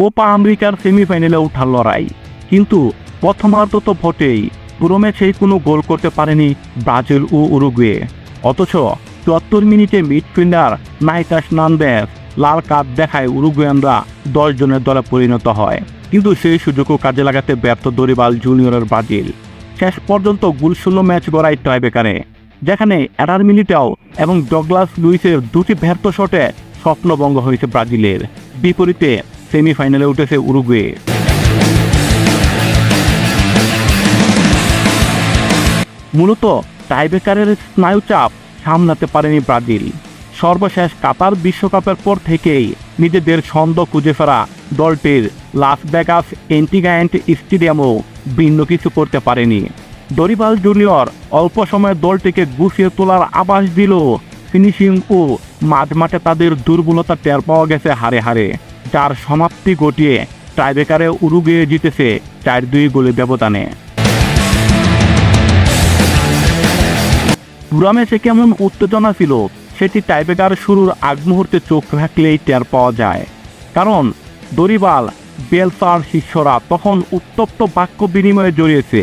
Copa আমেরিকার সেমিফাইনালে ওঠার লড়াই, কিন্তু প্রথমার্ধ তো ভোটেই পুরো ম্যাচেই কোনো গোল করতে পারেনি ব্রাজিল ও উরুগুয়ে। অথচ ৭৪ মিনিটে মিডফিল্ডার নাহিতাস নান্দেস লাল কার্ড দেখায় উরুগুয়ানরা ১০ জনের দলে পরিণত হয়, কিন্তু সেই সুযোগও কাজে লাগাতে ব্যর্থ দরিবাল জুনিয়রের ব্রাজিল। শেষ পর্যন্ত গোলশূন্য ম্যাচ গড়ায় টাইব্রেকারে, যেখানে অ্যাডার মিলিটাও এবং ডগলাস লুইসের দুটি ব্যর্থ শটে স্বপ্নভঙ্গ হয়েছে ব্রাজিলের। বিপরীতে সেমিফাইনালে উঠেছে উরুগুয়ে। মূলত টাইব্রেকারের স্নায়ুচাপ সামলাতে পারেনি ব্রাজিল। সর্বশেষ কাতার বিশ্বকাপের পর থেকেই নিজেদের ছন্দ খুঁজে ফেরা দলটির লাস ভেগাস এন্টিগায়েন্ট স্টেডিয়ামও ভিন্ন কিছু করতে পারেনি। দরিবাল জুনিয়র অল্প সময়ে দলটিকে গুছিয়ে তোলার আভাস দিল, ফিনিশিং ও মাঝমাঠে তাদের দুর্বলতা টের পাওয়া গেছে হারে হারে, যার সমাপ্তি ঘটিয়ে টাইব্রেকারে উরুগুয়ে জিতেছে ৪-২ গোলের ব্যবধানে। পুরা ম্যাচে কেমন উত্তেজনা ছিল সেটি টাইব্রেকার শুরুর আগ মুহূর্তে চোখ রাখলেই টের পাওয়া যায়, কারণ দরিবাল বেলসার শিষ্যরা তখন উত্তপ্ত বাক্য বিনিময়ে জড়িয়েছে।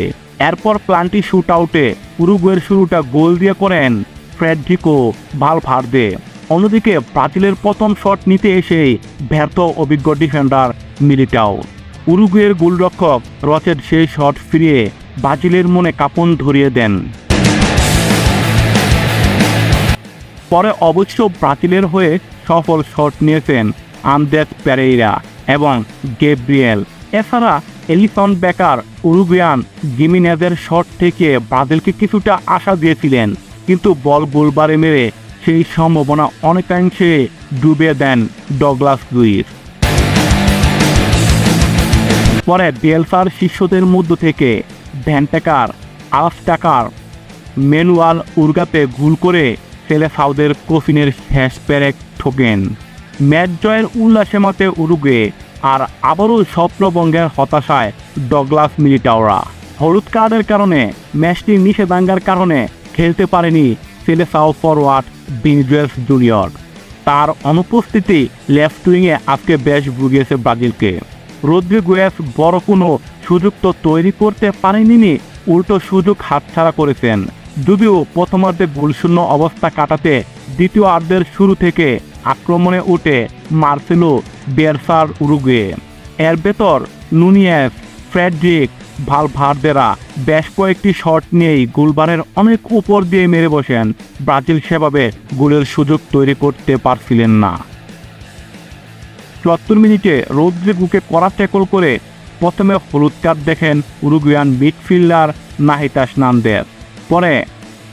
এরপর প্লান্টি শুট আউটে উরুগুয়ের শুরুটা গোল দিয়ে করেন ফ্রেডরিকো ভালভার্দে। অন্যদিকে ব্রাজিলের প্রথম শট নিতে এসেই ব্যর্থ অভিজ্ঞ ডিফেন্ডার মিলিটাও। উরুগুয়ের গোলরক্ষক রচের সেই শট ফিরিয়ে ব্রাজিলের মনে কাঁপন ধরিয়ে দেন। পরে অবশ্য ব্রাজিলের হয়ে সফল শট নিয়েছেন আন্দ্রেস পেরেইরা এবং গ্যাব্রিয়েল। এছাড়া এলিসন বেকার উরুগুয়ান জিমিনেজের শট থেকে ব্রাজিলকে কিছুটা আশা দিয়েছিলেন, কিন্তু বল গোলবারে মেরে সেই সম্ভাবনা অনেকাংশে ডুবে দেন ডগলাস লুইস। পরে বেলসার শিষ্যদের মধ্য থেকে ভ্যানটেকার, আলস্টাকার, ম্যানুয়াল উরগাতে গোল করে সেলেসাওদের কফিনের শেষ পেরেক ঠোকেন। ম্যাচ জয়ের উল্লাসে মাতে উরুগুয়ে, আর আবারও স্বপ্নভঙ্গের হতাশায় ডগলাস মিলিটাওরা। হলুদ কার্ডের কারণে ম্যাচটি নিষেধাজ্ঞার কারণে খেলতে পারেনি সেলেসাও ফরওয়ার্ড ভিনিসিয়াস জুনিয়র। তার অনুপস্থিতি লেফট উইংয়ে আজকে বেশ ভুগিয়েছে ব্রাজিলকে। রদ্রিগুয়েজ বড় কোনো সুযোগ তো তৈরি করতে পারেনি, উল্টো সুযোগ হাতছাড়া করেছেন। যদিও প্রথমার্ধে গোলশূন্য অবস্থা কাটাতে দ্বিতীয়ার্ধের শুরু থেকে আক্রমণে উঠে মার্সেলো বেলসার উরুগুয়ে। এর ভেতর নুনিয়েজ, ফ্রেডরিক ভালভার্দেরা বেশ কয়েকটি শট নিয়েই গোলবারের অনেক উপর দিয়ে মেরে বসেন। ব্রাজিল সেভাবে গোলের সুযোগ তৈরি করতে পারছিলেন না। ৭৪ মিনিটে রদ্রিগোকে কড়া ট্যাকল করে প্রথমে হলুদ কার্ড দেখেন উরুগুয়ান মিডফিল্ডার নাহিতাস নান্দেস। পরে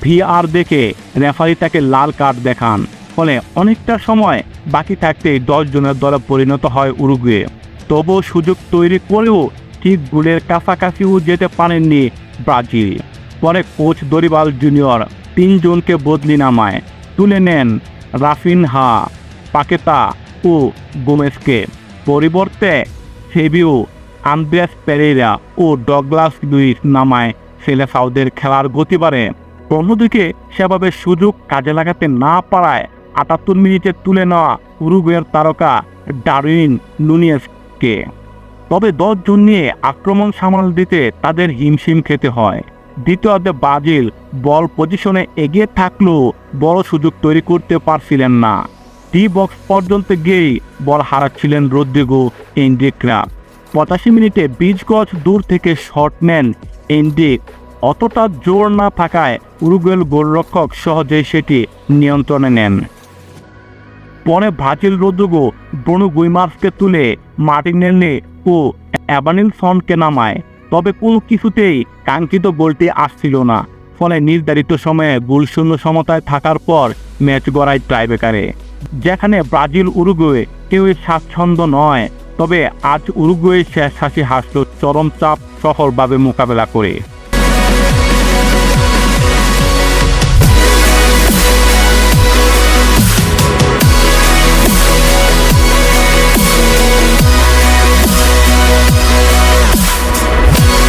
ভিআর দেখে রেফারি তাকে লাল কার্ড দেখান, ফলে অনেকটা সময় বাকি থাকতেই ১০ জনের দলে পরিণত হয় উরুগুয়ে। তবুও সুযোগ তৈরি করেও ঠিক গোলের কাছাকাছিও যেতে পারেননি ব্রাজিল। পরে কোচ দরিবাল জুনিয়র ৩ জনকে বদলি নামায়, তুলে নেন রাফিনহা, পাকেতা ও গোমেজকে। পরিবর্তে সেভিও, আন্দ্রেস পেরেইরা ও ডগলাস লুইস নামায় সেলেসাওদের খেলার গতি বাড়ে। অন্যদিকে সেভাবে সুযোগ কাজে লাগাতে না পারায় ৭৮ মিনিটে তুলে নেওয়া উরুগুয়ের তারকা ডারউইন নুনিয়েজকে। তবে ১০ জন নিয়ে আক্রমণ সামাল দিতে তাদের হিমশিম খেতে হয়। দ্বিতীয়ার্ধে ব্রাজিল বল পজিশনে এগিয়ে থাকলেও বড় সুযোগ তৈরি করতে পারছিলেন না। ডি বক্স পর্যন্ত গিয়েই বল হারাচ্ছিলেন রদ্রিগো এনরিকরা। ৮৫ মিনিটে ২০ গজ দূর থেকে শট নেন এনরিক। অতটা জোর না থাকায় উরুগুয়ের গোলরক্ষক সহজেই সেটি নিয়ন্ত্রণে নেন। পরে ব্রাজিল রদ্রিগো, ব্রুনো গুইমার্সকে তুলে মার্টিনেল্লি ও এভানিলসনকে নামায়, তবে কোনো কিছুতেই কাঙ্ক্ষিত গোলটি আসছিল না। ফলে নির্ধারিত সময়ে গোলশূন্য সমতায় থাকার পর ম্যাচ গড়ায় টাইব্রেকারে, যেখানে ব্রাজিল উরুগুয়ে কেউই স্বাচ্ছন্দ্য নয়। তবে আজ উরুগুয়ে শেষ হাসি হাসল চরম চাপ সফলভাবে মোকাবেলা করে।